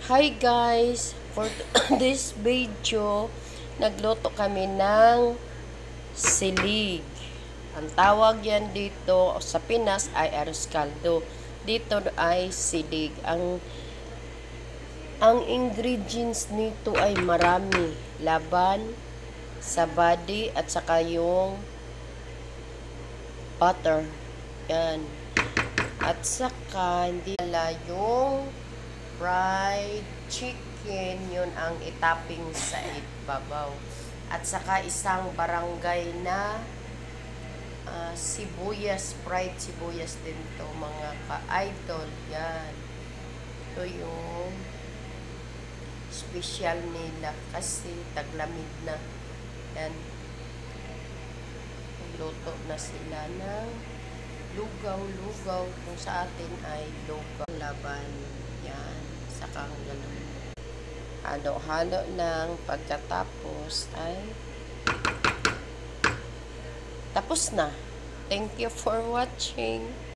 Hi guys! For this video, nagluto kami ng silig. Ang tawag yan dito sa Pinas ay arroz caldo. Dito ay silig. Ang ingredients nito ay marami. Laban, sabadi, at saka yung butter. Yan. At saka, hindi pala yung fried chicken, yun ang itapping sa ibabaw. At saka isang barangay na sibuyas, fried sibuyas din to mga ka-idol. Yan. Ito yung special nila kasi taglamig na. Yan. Luto na sila ng lugaw-lugaw. Kung sa atin ay lugaw laban. Yan. Saka ganun. Halo-halo ng pagkatapos ay tapos na. Thank you for watching.